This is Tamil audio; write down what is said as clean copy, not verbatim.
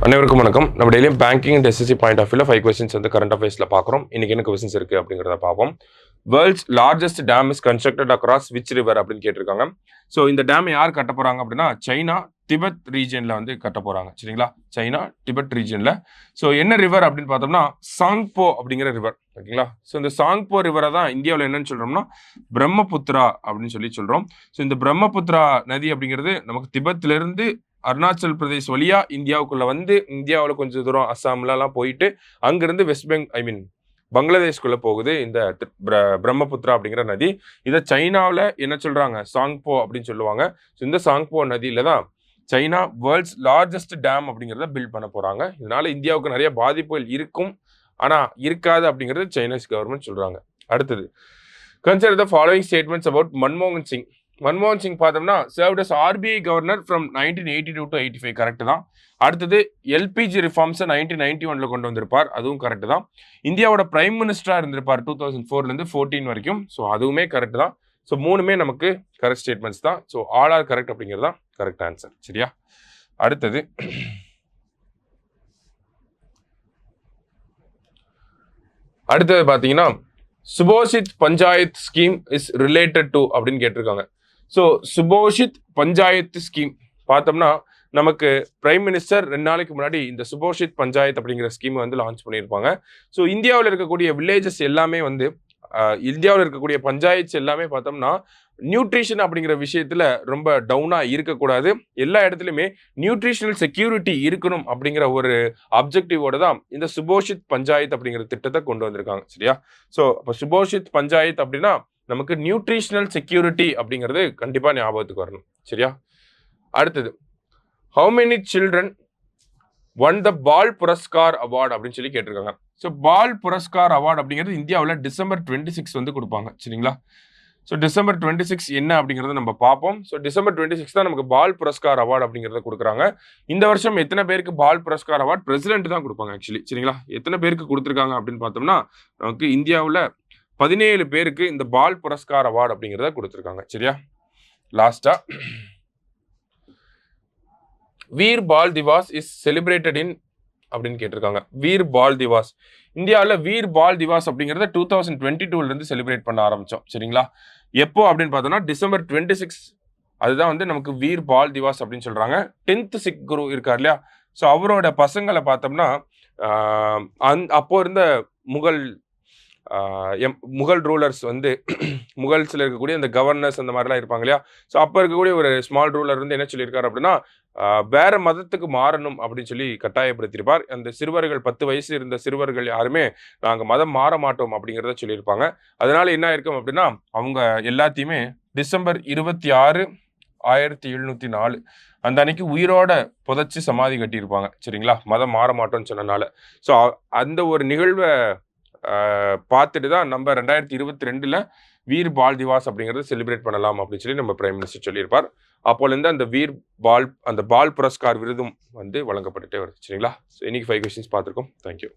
அனைவருக்கும் வணக்கம். நம்ம டெய்லியும் banking and SSC point of வியூல 5 கொஸ்டின்ஸ் வந்து கரண்ட் அஃபேர்ஸ்ல பார்க்குறோம். இன்னைக்கு என்ன கொஸ்டின்ஸ் இருக்கு அப்படிங்கிறத பார்ப்போம். World's largest dam is constructed across which river அப்படின்னு கேட்டிருக்காங்க. ஸோ இந்த டேம் யார் கட்ட போறாங்க அப்படின்னா சைனா திபெத் ரீஜியன்ல வந்து கட்ட போறாங்க. சரிங்களா, சைனா திபெத் ரீஜியன்ல. ஸோ என்ன ரிவர் அப்படின்னு பார்த்தோம்னா சாங்போ அப்படிங்கிற ரிவர். ஓகேங்களா, ஸோ இந்த சாங்போ ரிவரை தான் இந்தியாவில் என்னன்னு சொல்றோம்னா பிரம்மபுத்திரா அப்படின்னு சொல்லி சொல்றோம். ஸோ இந்த பிரம்மபுத்திரா நதி அப்படிங்கிறது நமக்கு திபெத்ல இருந்து அருணாச்சல் பிரதேஷ் வழியா இந்தியாவுக்குள்ள வந்து இந்தியாவில் கொஞ்சம் தூரம் அஸ்ஸாம்லாம் போயிட்டு அங்கிருந்து பங்களாதேஷ்குள்ள போகுது இந்த பிரம்மபுத்திரா அப்படிங்கிற நதி. இதை சைனாவில் என்ன சொல்றாங்க சாங்போ அப்படின்னு சொல்லுவாங்க. இந்த சாங்போ நதியில தான் சைனா வேர்ல்ட்ஸ் லார்ஜஸ்ட் டேம் அப்படிங்கிறத பில்ட் பண்ண போறாங்க. இதனால இந்தியாவுக்கு நிறைய பாதிப்புகள் இருக்கும், ஆனா இருக்காது அப்படிங்கிறது சைனீஸ் கவர்மெண்ட் சொல்றாங்க. அடுத்தது, consider the following statements about மன்மோகன் சிங். மன்மோகன் சிங் பார்த்தோம்னா served as RBI governor from 1982 to 85. Correct தான். அடுத்தது எல்பிஜி ரிஃபார்ம்ஸை 1991 கொண்டு வந்திருப்பார், அதுவும் கரெக்ட் தான். இந்தியாவோட பிரைம் மினிஸ்டரா இருந்திருப்பார் 2004 14 வரைக்கும். ஸோ அதுவுமே கரெக்ட் தான். ஸோ மூணுமே நமக்கு கரெக்ட் ஸ்டேட்மெண்ட்ஸ் தான். ஸோ ஆல் ஆர் கரெக்ட் அப்படிங்கிறது தான் கரெக்ட் ஆன்சர். சரியா, அடுத்தது பார்த்தீங்கன்னா Suposhit Panchayat scheme is related to அப்படின்னு கேட்டிருக்காங்க. ஸோ சுபோஷித் பஞ்சாயத்து ஸ்கீம் பார்த்தோம்னா நமக்கு பிரைம் மினிஸ்டர் 2 நாளைக்கு முன்னாடி இந்த சுபோஷித் பஞ்சாயத் அப்படிங்கிற ஸ்கீம் வந்து லான்ச் பண்ணியிருப்பாங்க. ஸோ இந்தியாவில் இருக்கக்கூடிய வில்லேஜஸ் எல்லாமே வந்து இந்தியாவில் இருக்கக்கூடிய பஞ்சாயத்து எல்லாமே பார்த்தோம்னா நியூட்ரிஷன் அப்படிங்கிற விஷயத்துல ரொம்ப டவுனா இருக்கக்கூடாது, எல்லா இடத்துலையுமே நியூட்ரிஷனல் செக்யூரிட்டி இருக்கணும் அப்படிங்கிற ஒரு அப்ஜெக்டிவோட தான் இந்த சுபோஷித் பஞ்சாயத் அப்படிங்கிற திட்டத்தை கொண்டு வந்திருக்காங்க. சரியா, ஸோ அப்போ சுபோஷித் பஞ்சாயத் அப்படின்னா நமக்கு நியூட்ரிஷனல் செக்யூரிட்டி அப்படிங்கிறது கண்டிப்பா ஞாபகத்துக்கு வரணும். சரியா, அடுத்தது, how many children won the Bal Puraskar award அப்படின்னு சொல்லி கேட்டிருக்காங்க. ஸோ பால் புரஸ்கார் அவார்டு அப்படிங்கிறது இந்தியாவில் December 26 வந்து கொடுப்பாங்க. சரிங்களா, ஸோ December 26 என்ன அப்படிங்கிறத நம்ம பார்ப்போம். ஸோ December 26 தான் நமக்கு பால் புரஸ்கார் அவார்டு அப்படிங்கிறத கொடுக்குறாங்க. இந்த வருஷம் எத்தனை பேருக்கு பால் புரஸ்கார் அவார்டு பிரசிடென்ட் தான் கொடுப்பாங்க ஆக்சுவலி. சரிங்களா, எத்தனை பேருக்கு கொடுத்துருக்காங்க அப்படின்னு பார்த்தோம்னா நமக்கு இந்தியாவில் 17 பேருக்கு இந்த பால் புரஸ்கார் அவார்டு அப்படிங்கிறத கொடுத்துருக்காங்க. சரியா, லாஸ்டா, வீர் பால் திவாஸ் இஸ் செலிப்ரேட்டட் இன் அப்படின்னு கேட்டிருக்காங்க. வீர் பால் திவாஸ் இந்தியாவில் வீர் பால் திவாஸ் அப்படிங்கிறத 2022 இருந்து செலிப்ரேட் பண்ண ஆரம்பிச்சோம். சரிங்களா, எப்போ அப்படின்னு பார்த்தோம்னா December 26 அதுதான் வந்து நமக்கு வீர் பால் திவாஸ் அப்படின்னு சொல்றாங்க. 10th சிக் குரு இருக்கார் இல்லையா, ஸோ அவரோட பசங்களை பார்த்தோம்னா அப்போ இருந்த முகல் ரூலர்ஸ் வந்து முகல்ஸ்ல இருக்கக்கூடிய அந்த கவர்னர்ஸ் அந்த மாதிரிலாம் இருப்பாங்க இல்லையா, ஸோ அப்போ இருக்கக்கூடிய ஒரு ஸ்மால் ரூலர் வந்து என்ன சொல்லியிருக்காரு அப்படின்னா வேற மதத்துக்கு மாறணும் அப்படின்னு சொல்லி கட்டாயப்படுத்தியிருப்பார். அந்த சிறுவர்கள் 10 வயசு இருந்த சிறுவர்கள் யாருமே நாங்கள் மதம் மாற மாட்டோம் அப்படிங்கிறத சொல்லியிருப்பாங்க. அதனால என்ன இருக்கும் அப்படின்னா அவங்க எல்லாத்தையுமே December 26, 1704 அந்த அன்னைக்கு உயிரோட புதைச்சி சமாதி கட்டியிருப்பாங்க. சரிங்களா, மதம் மாற மாட்டோம்னு சொன்னனால. ஸோ அந்த ஒரு நிகழ்வை பார்த்துட்டு தான் நம்ம 2022 வீர் பால் திவாஸ் அப்படிங்கிறத செலிப்ரேட் பண்ணலாம் அப்படின்னு சொல்லி நம்ம பிரைம் மினிஸ்டர் சொல்லியிருப்பார். அப்போலேருந்து அந்த பால் புரஸ்கார் விருதும் வந்து வழங்கப்பட்டுட்டே வருது. சரிங்களா, ஸோ இன்னைக்கு 5 கொஸ்டின்ஸ் பார்த்துருக்கோம். தேங்க்யூ.